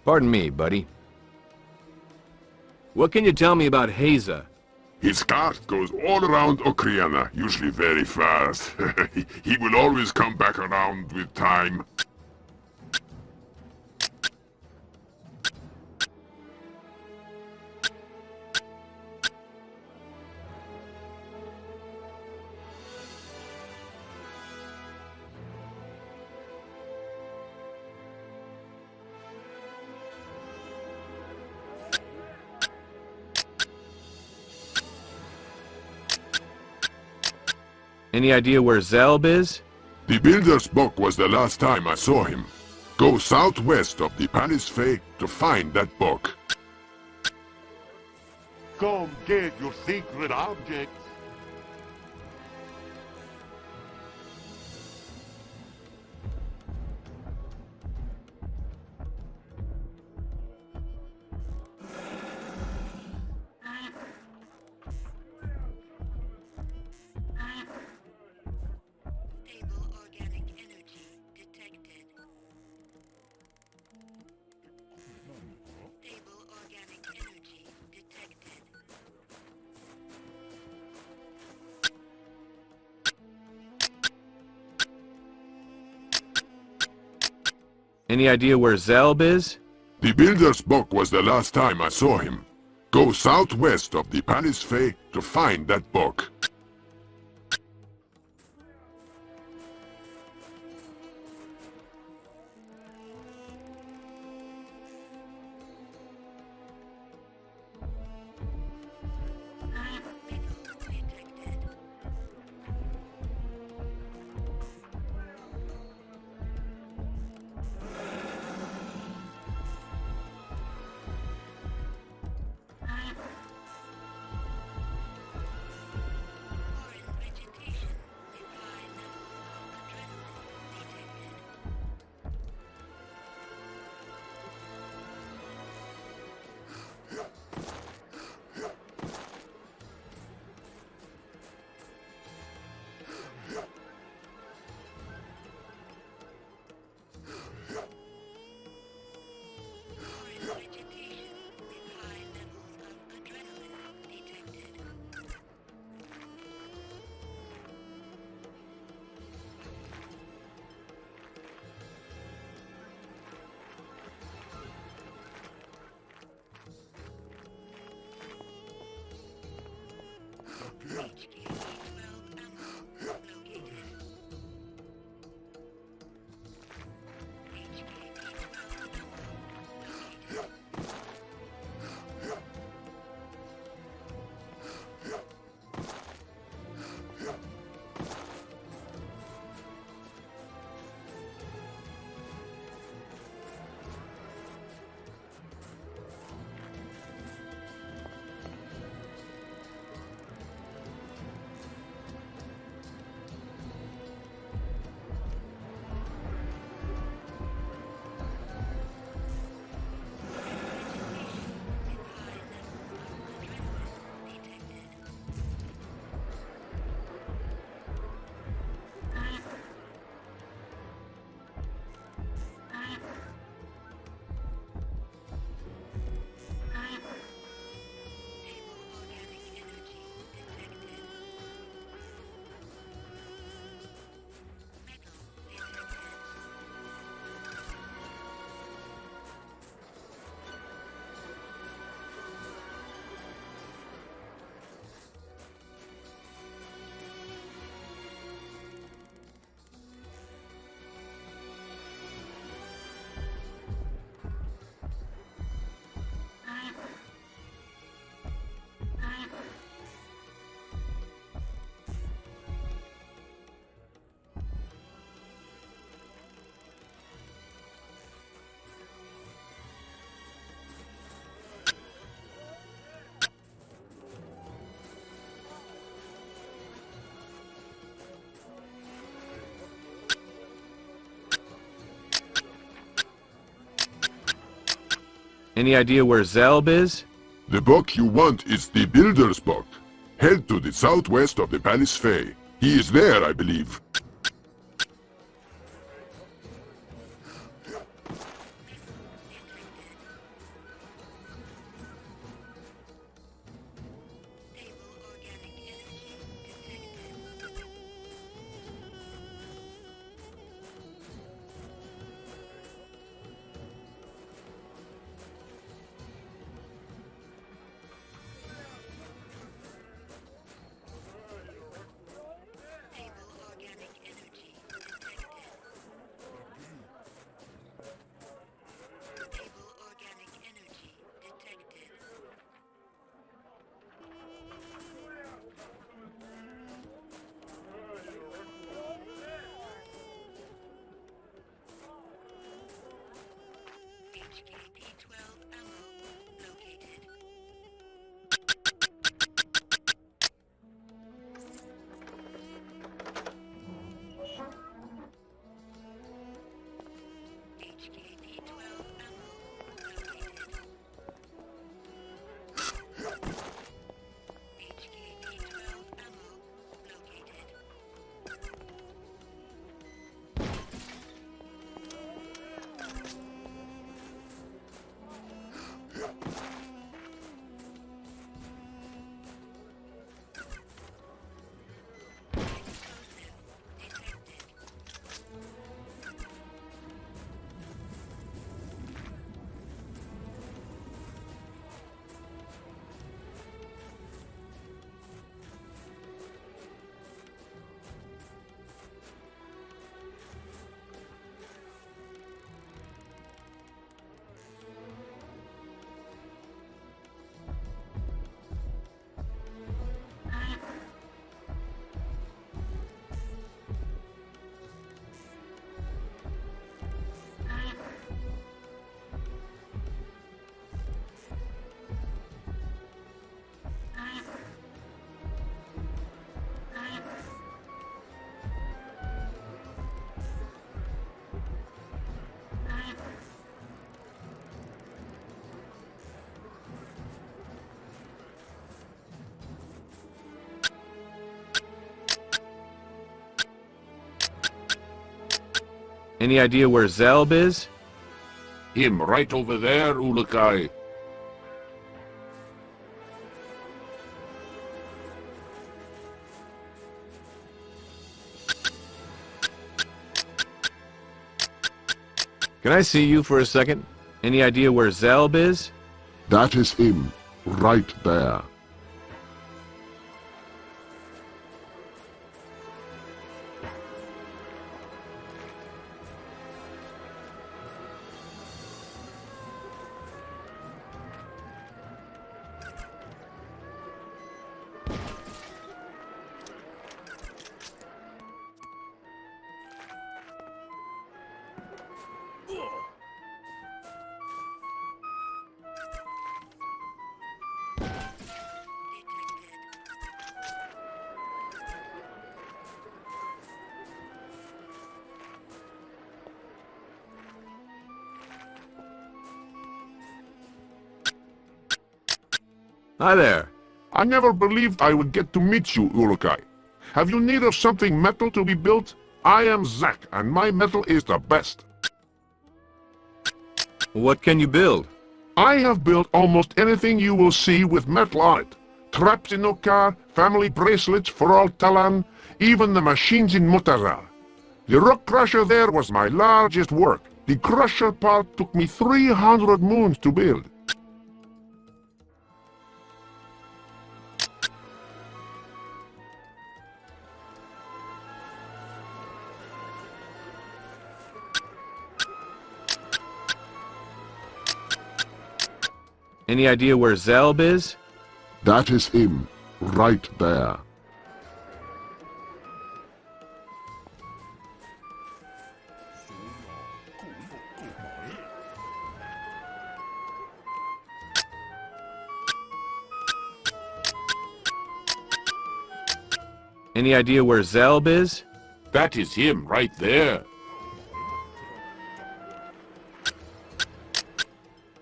Pardon me, buddy. What can you tell me about Haza? His cart goes all around Okriana, usually very fast. He will always come back around with time. Any idea where Zelb is? The Builder's Book was the last time I saw him. Go southwest of the Palace Fae to find that book. Come get your secret objects. Any idea where Zelb is? The Builder's Book was the last time I saw him. Go southwest of the Palace Fae to find that book. Any idea where Zelb is? The book you want is the Builder's Book. Head to the southwest of the Palace Fae. He is there, I believe. Any idea where Zelb is? Him right over there, Ulukai. Can I see you for a second? Any idea where Zelb is? That is him, right there. Hi there. I never believed I would get to meet you, Ulukai. Have you need of something metal to be built? I am Zack, and my metal is the best. What can you build? I have built almost anything you will see with metal on it. Traps in Okar, family bracelets for all Talan, even the machines in Mutazar. The rock crusher there was my largest work. The crusher part took me 300 moons to build. Any idea where Zelb is? That is him, right there. Any idea where Zelb is? That is him right there.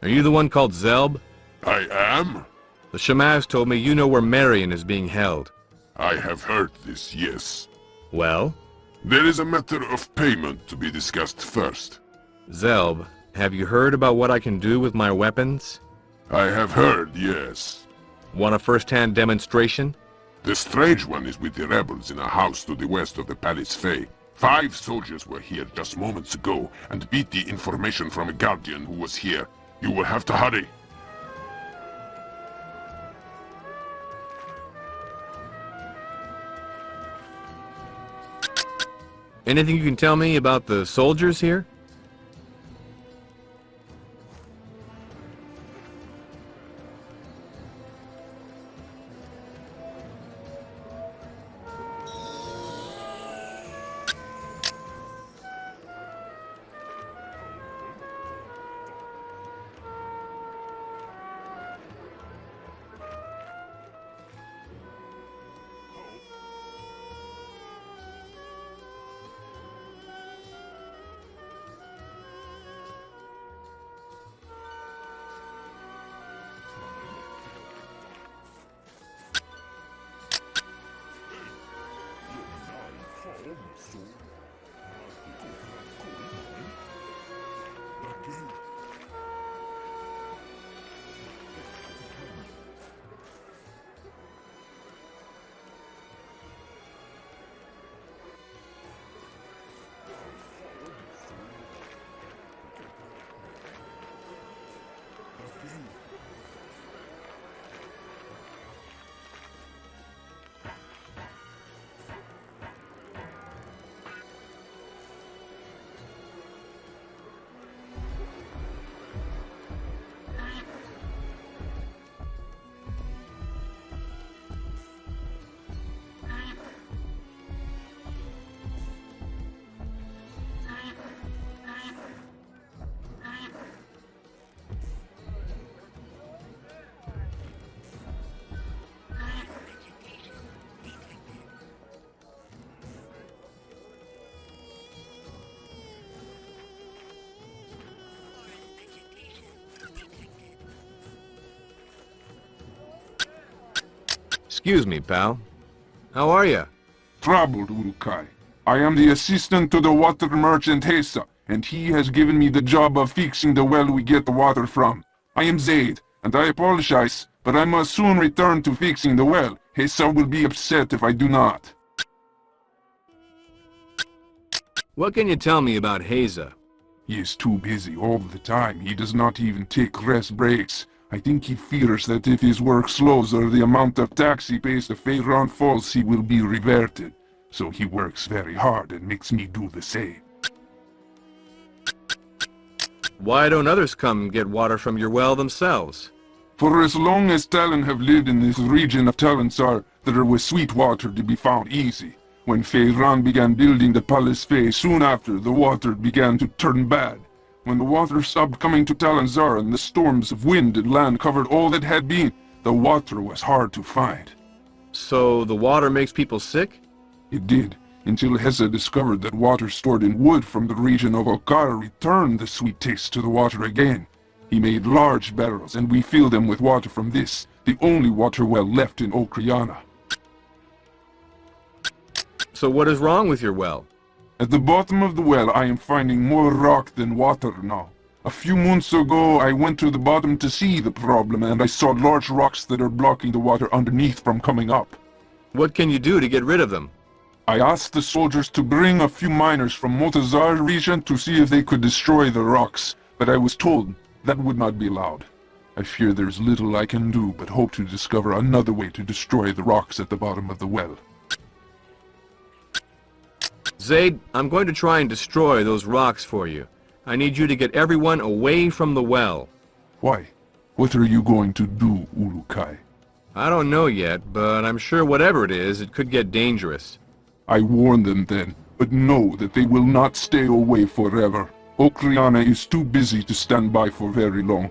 Are you the one called Zelb? I am? The Shamaz told me you know where Marion is being held. I have heard this, yes. Well? There is a matter of payment to be discussed first. Zelb, have you heard about what I can do with my weapons? I have heard, yes. Want a first-hand demonstration? The strange one is with the rebels in a house to the west of the Palace Fae. 5 soldiers were here just moments ago and beat the information from a guardian who was here. You will have to hurry. Anything you can tell me about the soldiers here? Excuse me, pal. How are you? Troubled, Urukai. I am the assistant to the water merchant Hesa, and he has given me the job of fixing the well we get the water from. I am Zaid, and I apologize, but I must soon return to fixing the well. Hesa will be upset if I do not. What can you tell me about Heza? He is too busy all the time. He does not even take rest breaks. I think he fears that if his work slows or the amount of tax he pays to Feyran falls, he will be reverted. So he works very hard and makes me do the same. Why don't others come get water from your well themselves? For as long as Talon have lived in this region of Talanzaar, there was sweet water to be found easy. When Feyran began building the Palace Fey, soon after, the water began to turn bad. When the water stopped coming to Talanzaar and the storms of wind and land covered all that had been, the water was hard to find. So the water makes people sick? It did, until Hesa discovered that water stored in wood from the region of Okar returned the sweet taste to the water again. He made large barrels, and we filled them with water from this, the only water well left in Okriana. So what is wrong with your well? At the bottom of the well, I am finding more rock than water now. A few months ago, I went to the bottom to see the problem, and I saw large rocks that are blocking the water underneath from coming up. What can you do to get rid of them? I asked the soldiers to bring a few miners from Motazar region to see if they could destroy the rocks, but I was told that would not be allowed. I fear there's little I can do, but hope to discover another way to destroy the rocks at the bottom of the well. Zaid, I'm going to try and destroy those rocks for you. I need you to get everyone away from the well. Why? What are you going to do, Urukai? I don't know yet, but I'm sure whatever it is, it could get dangerous. I warned them then, but know that they will not stay away forever. Okriana is too busy to stand by for very long.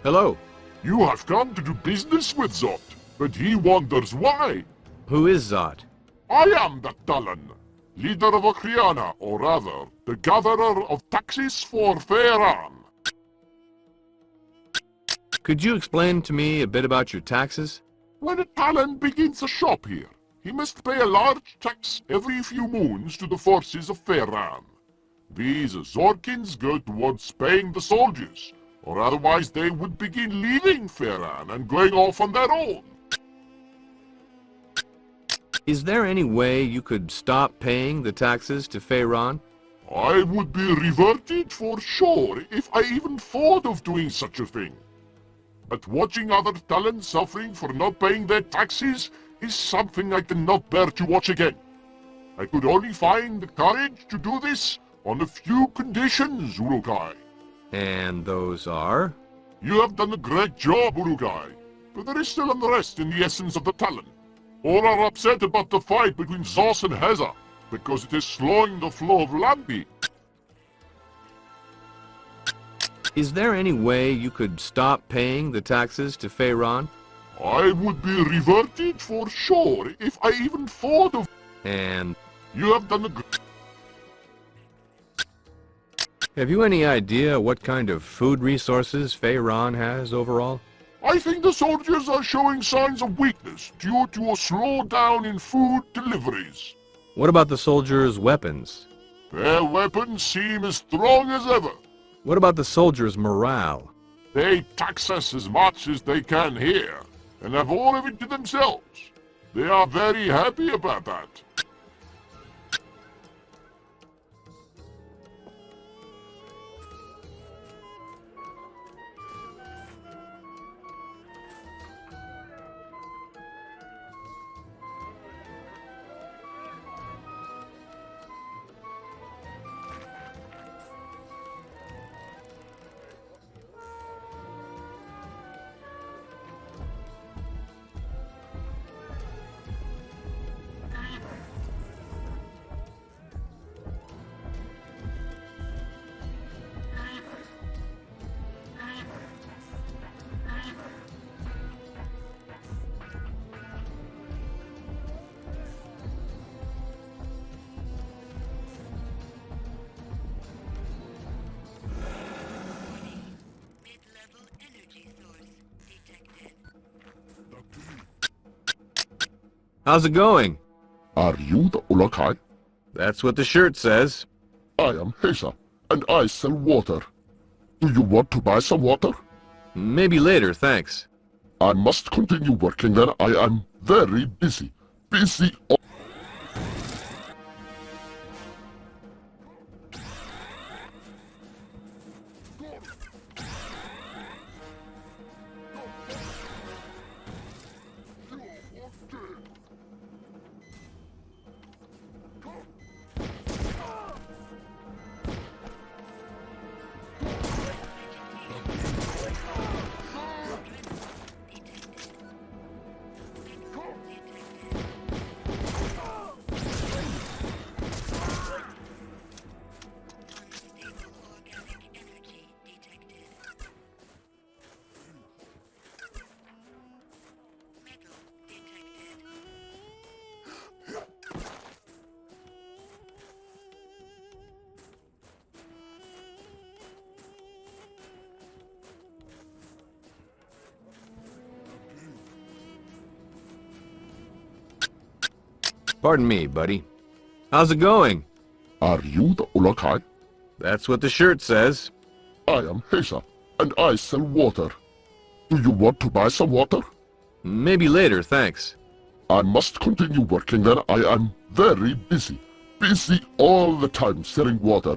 Hello. You have come to do business with Zot, but he wonders why. Who is Zot? I am the Talan, leader of Okriana, or rather, the gatherer of taxes for Feyran. Could you explain to me a bit about your taxes? When a Talan begins a shop here, he must pay a large tax every few moons to the forces of Feyran. These Zorkins go towards paying the soldiers, or otherwise they would begin leaving Feyran and going off on their own. Is there any way you could stop paying the taxes to Feyran? I would be reverted for sure if I even thought of doing such a thing. But watching other Talans suffering for not paying their taxes is something I cannot bear to watch again. I could only find the courage to do this on a few conditions, Urukai. And those are? You have done a great job, Urukai, but there is still unrest in the essence of the Talan. All are upset about the fight between Zos and Heza, because it is slowing the flow of Lampi. Is there any way you could stop paying the taxes to Feyran? I would be reverted for sure if I even thought of... And You have done a have you any idea what kind of food resources Feyran has overall? I think the soldiers are showing signs of weakness due to a slowdown in food deliveries. What about the soldiers' weapons? Their weapons seem as strong as ever. What about the soldiers' morale? They tax us as much as they can here, and have all of it to themselves. They are very happy about that. How's it going? Are you the Ulakai? That's what the shirt says. I am Hesa, and I sell water. Do you want to buy some water? Maybe later, thanks. I must continue working then. I am very busy. Busy. Pardon me, buddy. How's it going? Are you the Olokai? That's what the shirt says. I am Hesa, and I sell water. Do you want to buy some water? Maybe later, thanks. I must continue working then. I am very busy. Busy all the time selling water.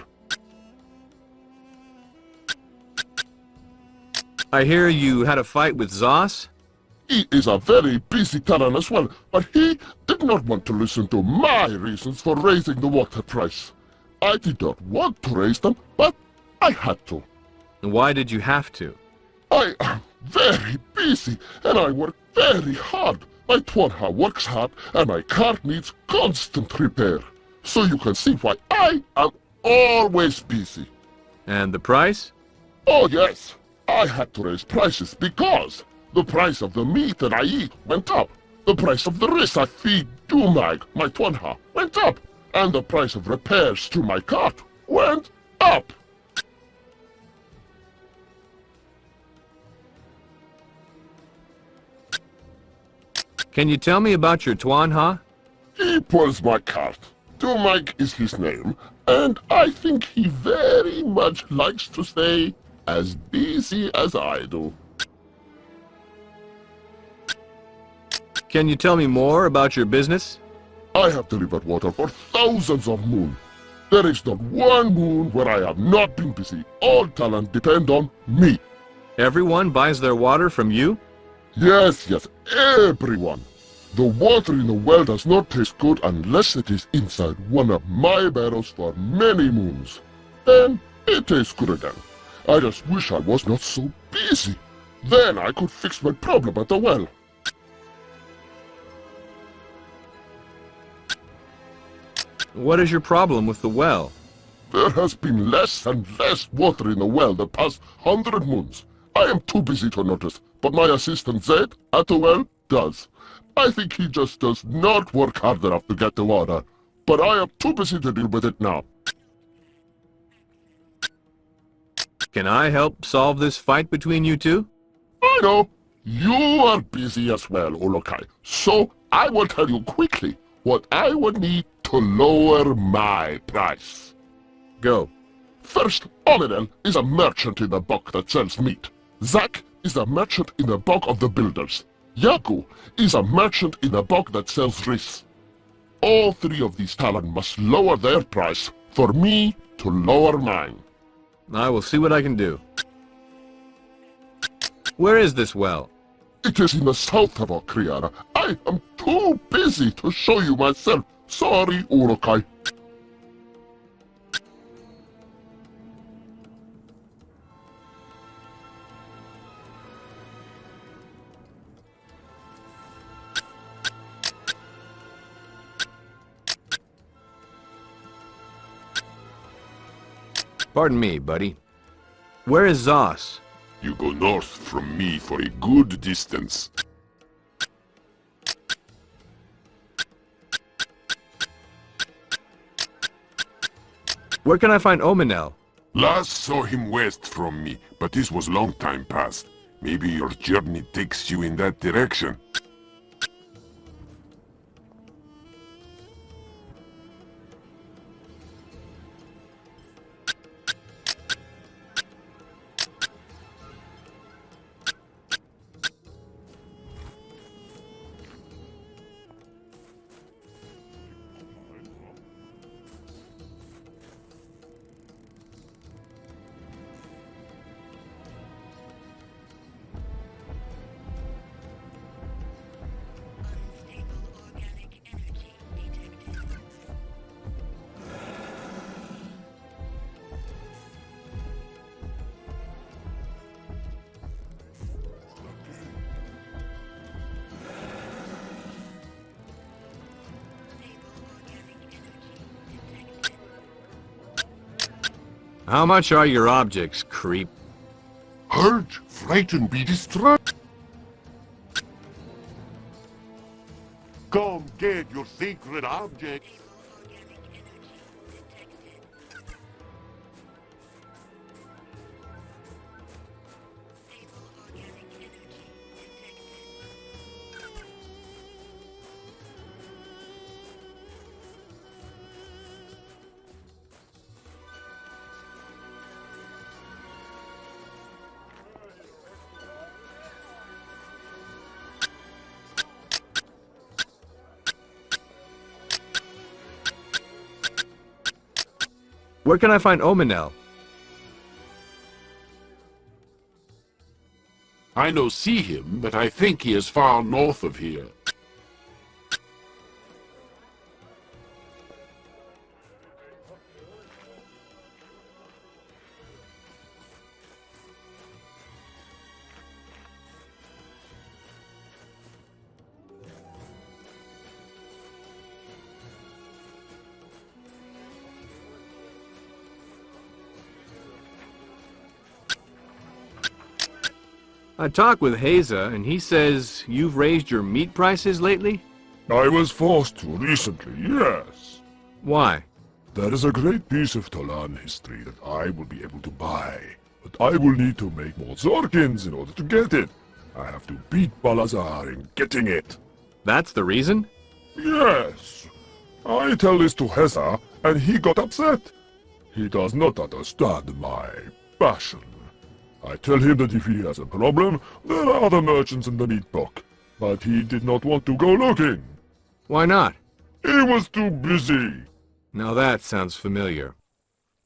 I hear you had a fight with Zos? He is a very busy Talan as well, but he did not want to listen to my reasons for raising the water price. I did not want to raise them, but I had to. Why did you have to? I am very busy, and I work very hard. My Twanha works hard, and my car needs constant repair. So you can see why I am always busy. And the price? Oh yes, I had to raise prices because the price of the meat that I eat went up. The price of the rice I feed Dumag, my Twanha, went up. And the price of repairs to my cart went up. Can you tell me about your Twanha? He pulls my cart. Dumag is his name, and I think he very much likes to stay as busy as I do. Can you tell me more about your business? I have delivered water for thousands of moons. There is not one moon where I have not been busy. All talent depend on me. Everyone buys their water from you? Yes, everyone. The water in the well does not taste good unless it is inside one of my barrels for many moons. Then it tastes good again. I just wish I was not so busy. Then I could fix my problem at the well. What is your problem with the well? There has been less and less water in the well the past 100 moons. I am too busy to notice, but my assistant Zed at the well does. I think he just does not work hard enough to get the water, but I am too busy to deal with it now. Can I help solve this fight between you two? I know. You are busy as well, Olokai, so I will tell you quickly what I would need to lower my price. Go. First, Ominel is a merchant in the book that sells meat. Zak is a merchant in the book of the builders. Yaku is a merchant in the book that sells rice. All three of these talent must lower their price for me to lower mine. I will see what I can do. Where is this well? It is in the south of Okriara. I am too busy to show you myself. Sorry, Urukai. Pardon me, buddy. Where is Zos? You go north from me for a good distance. Where can I find Ominel? Last saw him west from me, but this was long time past. Maybe your journey takes you in that direction. How much are your objects, creep? Hurt, frighten, be distraught. Come get your sacred objects. Where can I find Omanel? I no see him, but I think he is far north of here. I talked with Haza, and he says you've raised your meat prices lately? I was forced to recently, yes. Why? There is a great piece of Talan history that I will be able to buy, but I will need to make more Zorkins in order to get it. I have to beat Talanzaar in getting it. That's the reason? Yes. I tell this to Heza, and he got upset. He does not understand my passion. I tell him that if he has a problem, there are other merchants in the meat book, but he did not want to go looking. Why not? He was too busy. Now that sounds familiar.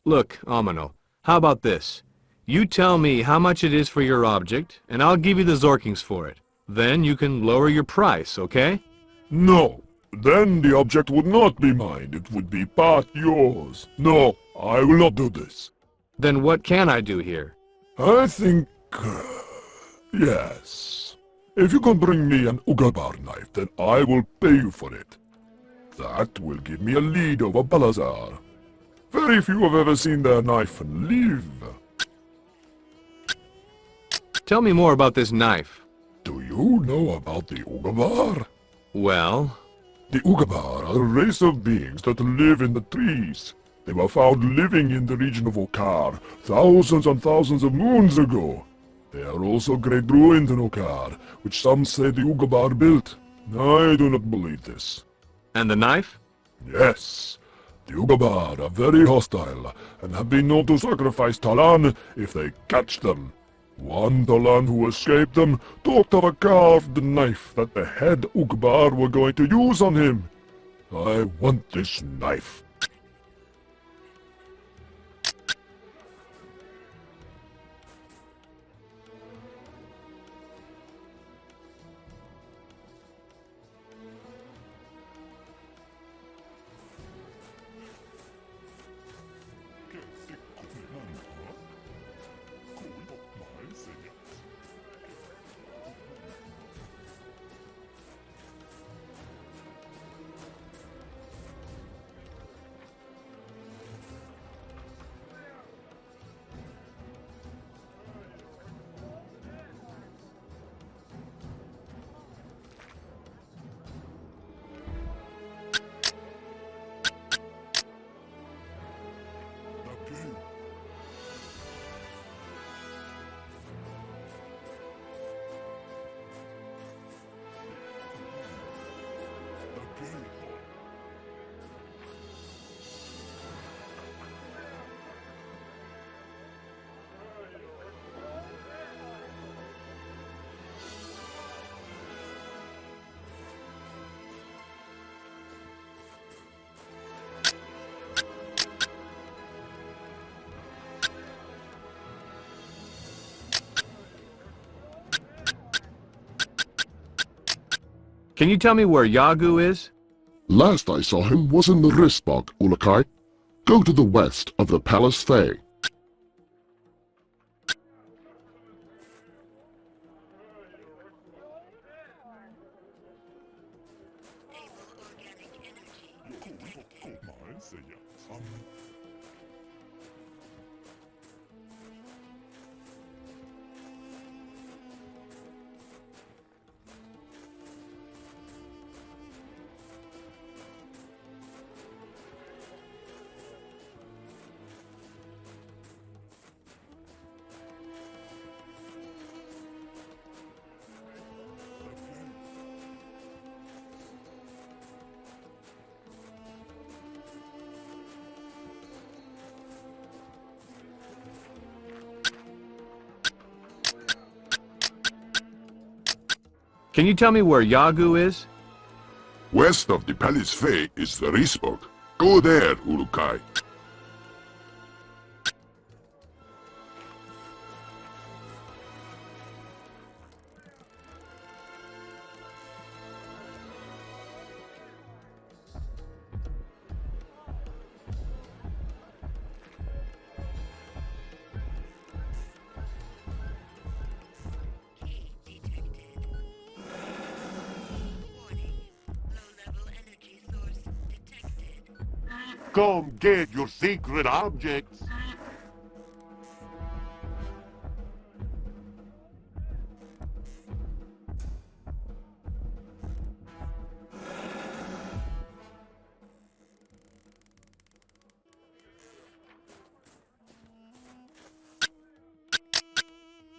Look, Omanel, how about this? You tell me how much it is for your object, and I'll give you the Zorkings for it. Then you can lower your price, okay? No, then the object would not be mine, it would be part yours. No, I will not do this. Then what can I do here? I think... yes. If you can bring me an Ugabar knife, then I will pay you for it. That will give me a lead over Talanzaar. Very few have ever seen their knife and live. Tell me more about this knife. Do you know about the Ugabar? Well? The Ugabar are a race of beings that live in the trees. They were found living in the region of Okar thousands and thousands of moons ago. There are also great ruins in Okar, which some say the Ugabar built. I do not believe this. And the knife? Yes. The Ugabar are very hostile, and have been known to sacrifice Talan if they catch them. One Talan who escaped them talked of a carved knife that the head Ugabar were going to use on him. I want this knife. Can you tell me where Yagu is? Last I saw him was in the Risbog, Ulakai. Go to the west of the Palace Fae. Can you tell me where Yagu is? West of the Palace Fae is the Risbog. Go there, Urukai. come get your sacred objects.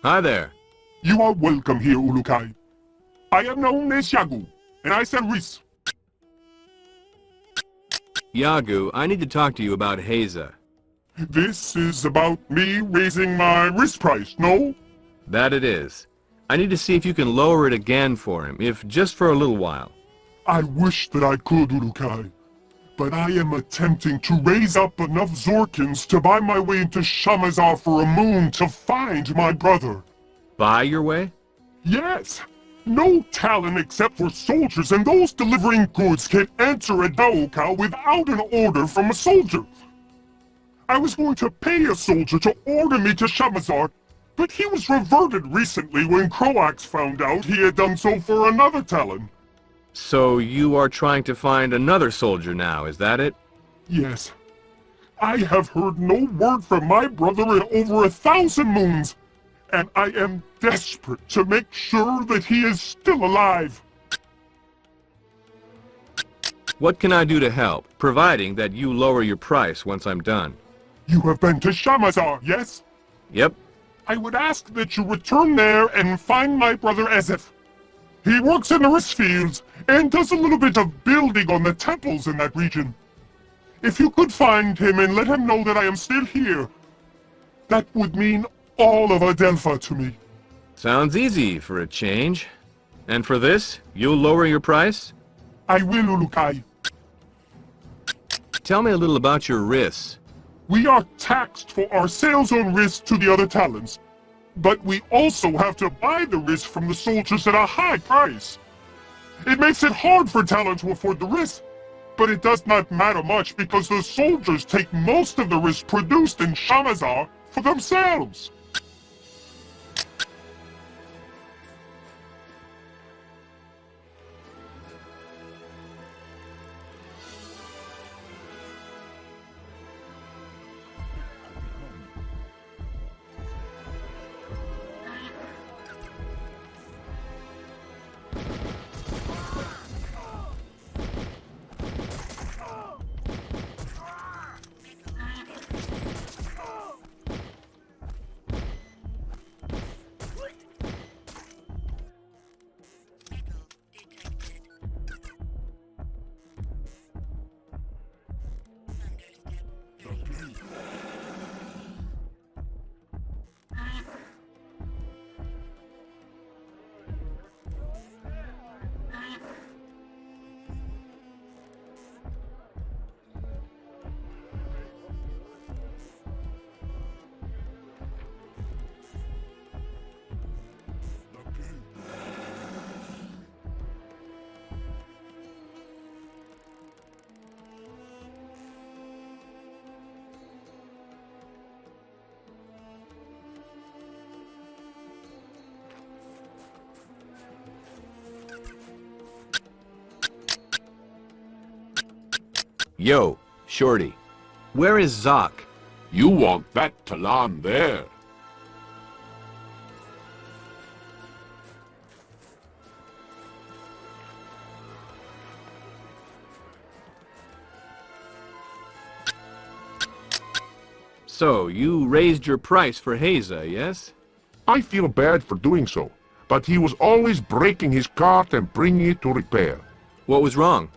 Hi there. You are welcome here, Ulukai. I am known as Yagu, and I sell ris. Yagu, I need to talk to you about Haza. This is about me raising my ris price, no? That it is. I need to see if you can lower it again for him, if just for a little while. I wish that I could, Ulukai. But I am attempting to raise up enough Zorkins to buy my way into Shamazar for a moon to find my brother. Buy your way? Yes! No Talon except for soldiers, and those delivering goods can enter a Daoka without an order from a soldier. I was going to pay a soldier to order me to Shamazar, but he was reverted recently when Croax found out he had done so for another Talon. So you are trying to find another soldier now, is that it? Yes. I have heard no word from my brother in over 1,000 moons, and I am desperate to make sure that he is still alive. What can I do to help, providing that you lower your price once I'm done? You have been to Shamazar, yes? Yep. I would ask that you return there and find my brother Ezef. He works in the rice fields and does a little bit of building on the temples in that region. If you could find him and let him know that I am still here, that would mean all of Adelpha to me. Sounds easy for a change. And for this, you'll lower your price? I will, Ulukai. Tell me a little about your risks. We are taxed for our sales on risk to the other talents, but we also have to buy the risk from the soldiers at a high price. It makes it hard for Talon to afford the risk, but it does not matter much because the soldiers take most of the risk produced in Shamazar for themselves. Yo, Shorty. Where is Zoc? You want that Talan there. So, you raised your price for Haza, yes? I feel bad for doing so, but he was always breaking his cart and bringing it to repair. What was wrong?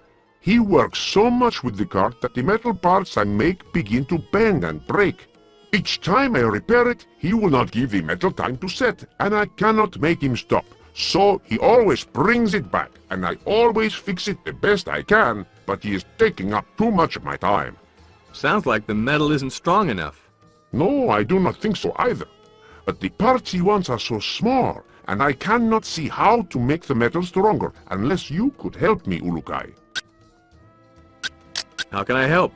He works so much with the cart that the metal parts I make begin to bend and break. Each time I repair it, he will not give the metal time to set, and I cannot make him stop. So he always brings it back, and I always fix it the best I can, but he is taking up too much of my time. Sounds like the metal isn't strong enough. No, I do not think so either. But the parts he wants are so small, and I cannot see how to make the metal stronger unless you could help me, Ulukai. How can I help?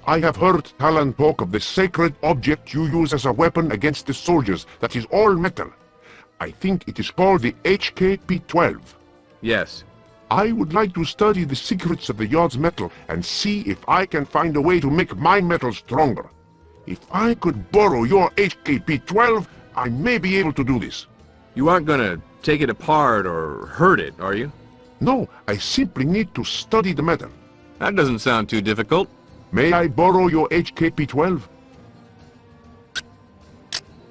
I have heard Talan talk of the sacred object you use as a weapon against the soldiers that is all metal. I think it is called the HKP-12. Yes. I would like to study the secrets of the yard's metal and see if I can find a way to make my metal stronger. If I could borrow your HKP-12, I may be able to do this. You aren't gonna take it apart or hurt it, are you? No, I simply need to study the metal. That doesn't sound too difficult. May I borrow your HKP-12?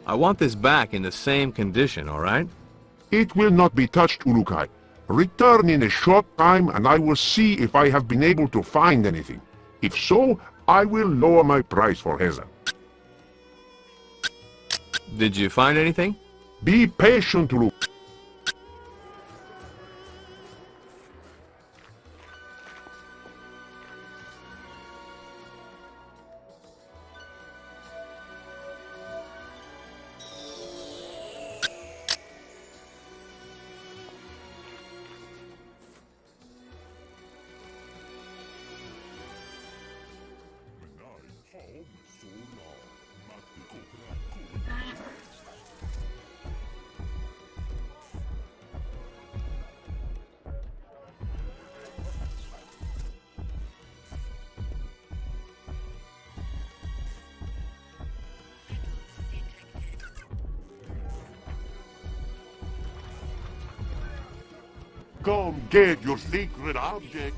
I want this back in the same condition, all right? It will not be touched, Ulukai. Return in a short time and I will see if I have been able to find anything. If so, I will lower my price for Heza. Did you find anything? Be patient, Ulukai. Come get your secret object.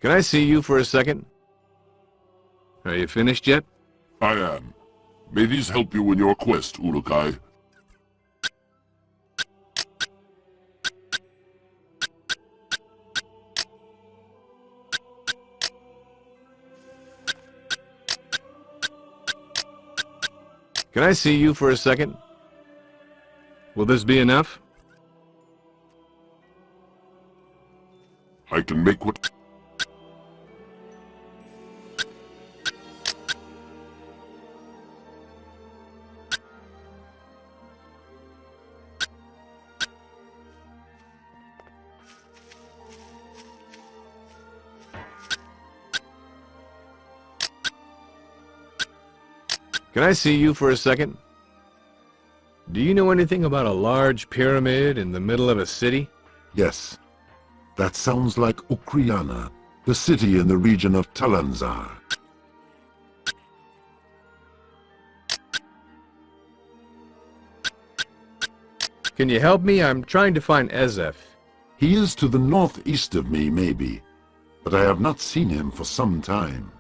Can I see you for a second? Are you finished yet? I am. May these help you in your quest, Ulukai. Can I see you for a second? Will this be enough? I can make what... Can I see you for a second? Do you know anything about a large pyramid in the middle of a city? Yes. That sounds like Ukriana, the city in the region of Talanzaar. Can you help me? I'm trying to find Ezef. He is to the northeast of me, maybe, but I have not seen him for some time.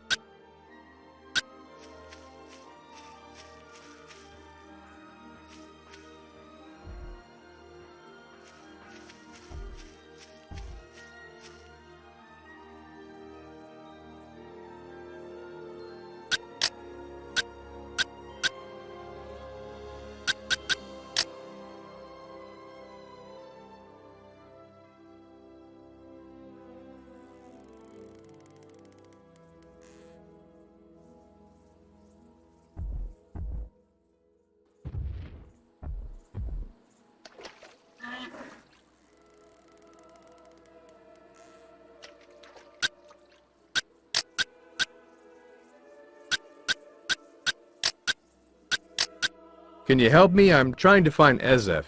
Can you help me? I'm trying to find Ezef.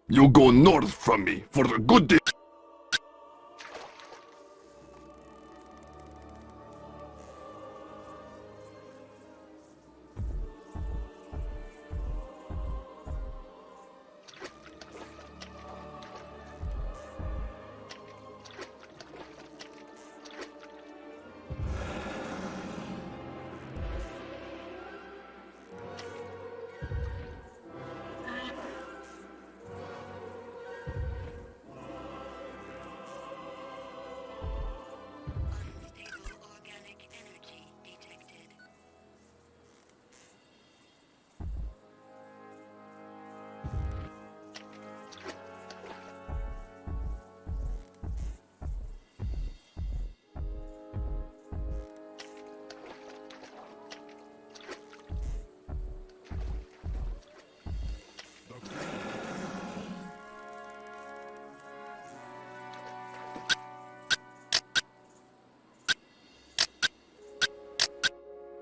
You go north from me for a good day.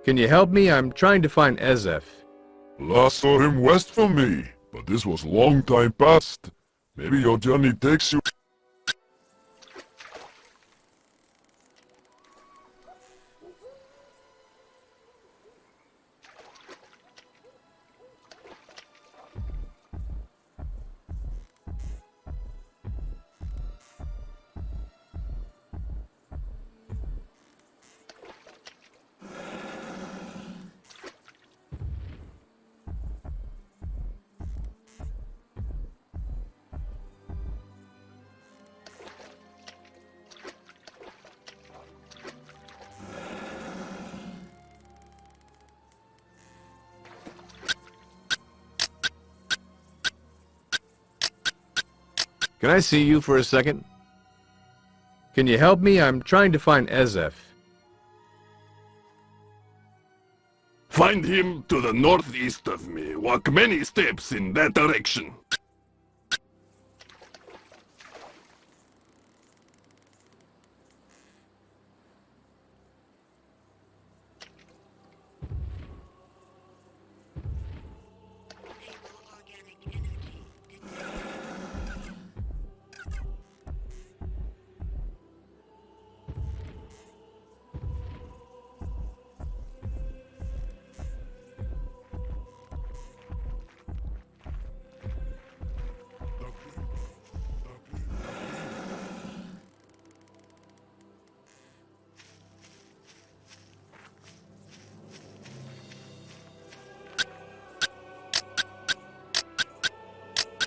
Can you help me? I'm trying to find Ezef. Last saw him west from me, but this was long time past. Maybe your journey takes you... Can I see you for a second? Can you help me? I'm trying to find Ezef. Find him to the northeast of me. Walk many steps in that direction.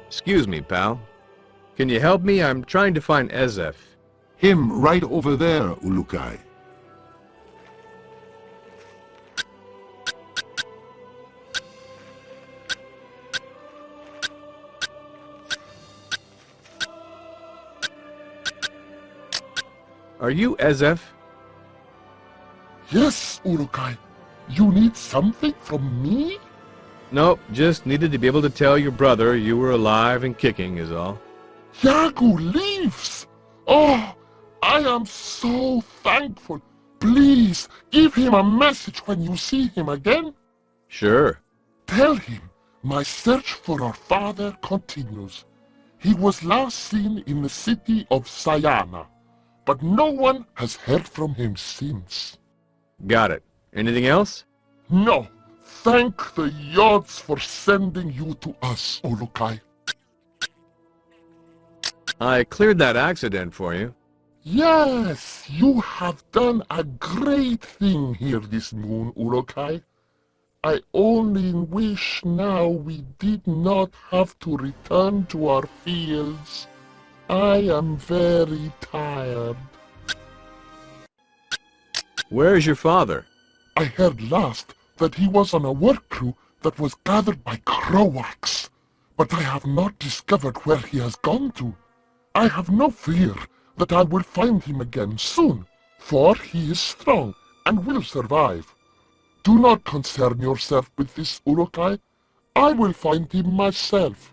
Excuse me, pal. Can you help me? I'm trying to find Ezef. Him right over there, Ulukai. Are you Ezef? Yes, Urukai. You need something from me? Nope, just needed to be able to tell your brother you were alive and kicking is all. Yagu leaves! Oh, I am so thankful. Please, give him a message when you see him again. Sure. Tell him my search for our father continues. He was last seen in the city of Sayana, but no one has heard from him since. Got it. Anything else? No, thank the Yods for sending you to us, Ulukai. I cleared that accident for you. Yes, you have done a great thing here this moon, Urukai. I only wish now we did not have to return to our fields. I am very tired. Where is your father? I heard last that he was on a work crew that was gathered by Crowax, but I have not discovered where he has gone to. I have no fear that I will find him again soon, for he is strong and will survive. Do not concern yourself with this, Urukai. I will find him myself.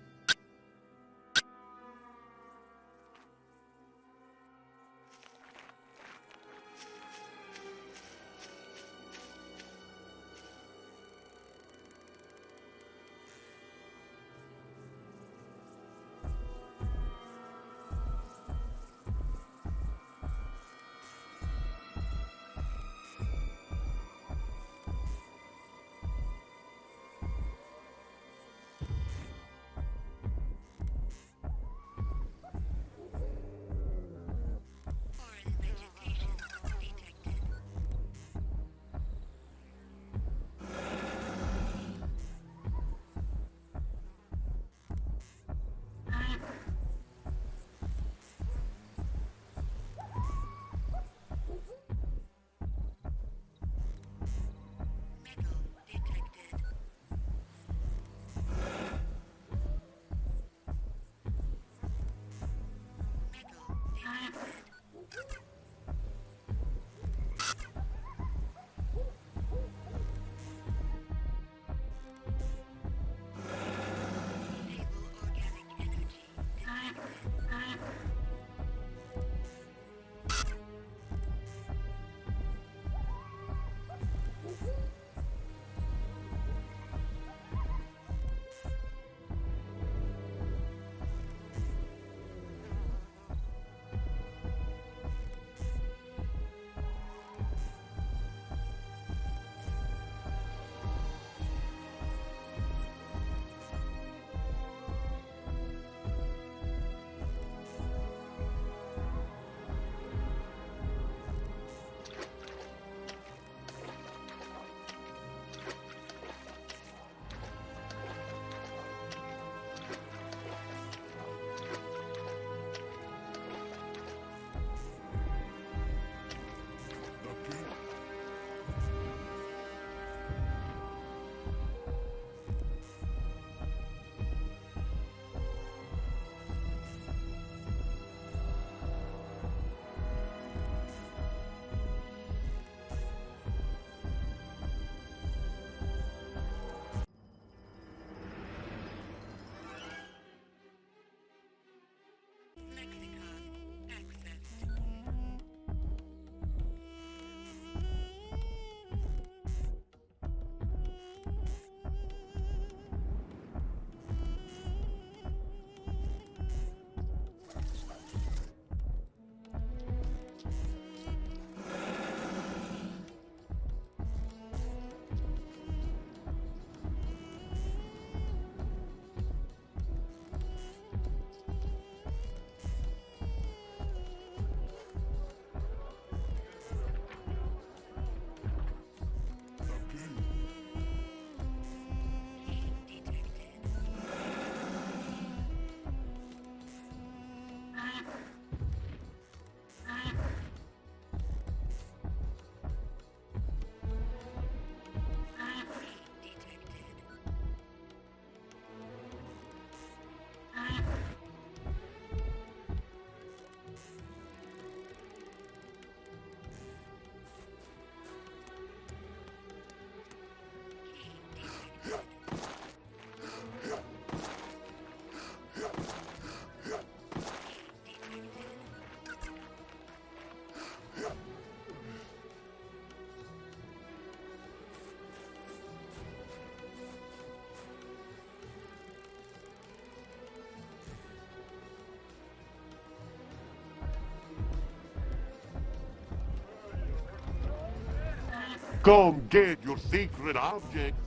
Come get your secret objects.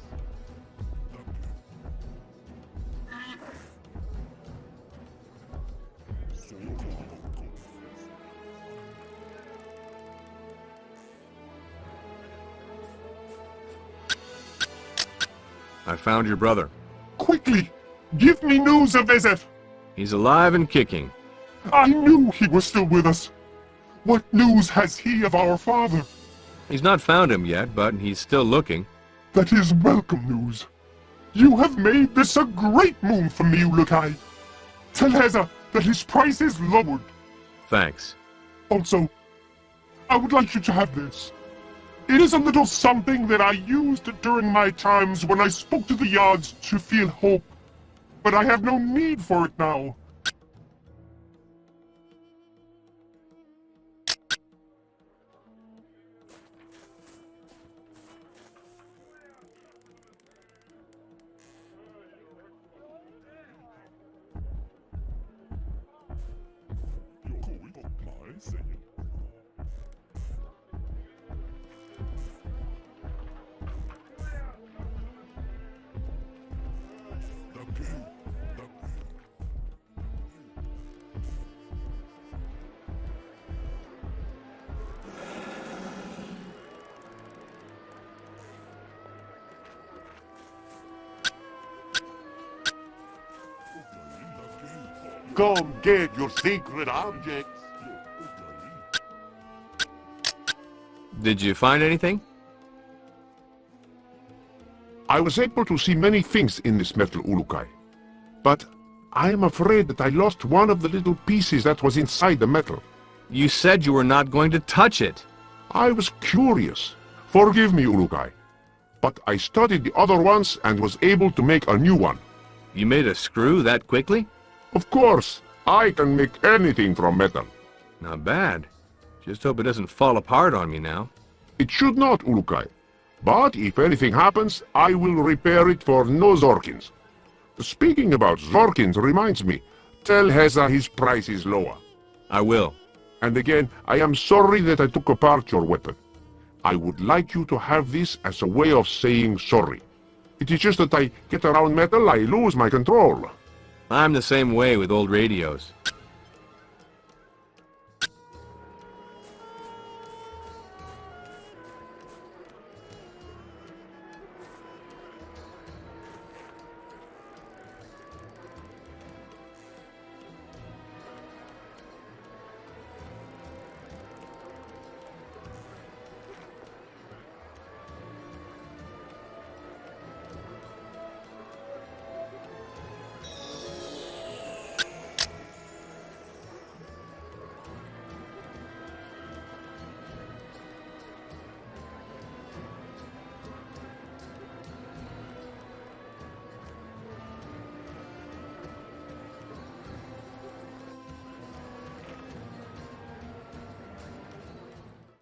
I found your brother. Quickly, give me news of Ezef. He's alive and kicking. I knew he was still with us. What news has he of our father? He's not found him yet, but he's still looking. That is welcome news. You have made this a great move for me, Ulukai. Tell Heza that his price is lowered. Thanks. Also, I would like you to have this. It is a little something that I used during my times when I spoke to the yards to feel hope. But I have no need for it now. Come get your secret objects. Did you find anything? I was able to see many things in this metal, Ulukai. But I am afraid that I lost one of the little pieces that was inside the metal. You said you were not going to touch it. I was curious. Forgive me, Ulukai. But I studied the other ones and was able to make a new one. You made a screw that quickly? Of course, I can make anything from metal. Not bad. Just hope it doesn't fall apart on me now. It should not, Ulukai. But if anything happens, I will repair it for no Zorkins. Speaking about Zorkins reminds me, tell Heza his price is lower. I will. And again, I am sorry that I took apart your weapon. I would like you to have this as a way of saying sorry. It is just that I get around metal, I lose my control. I'm the same way with old radios.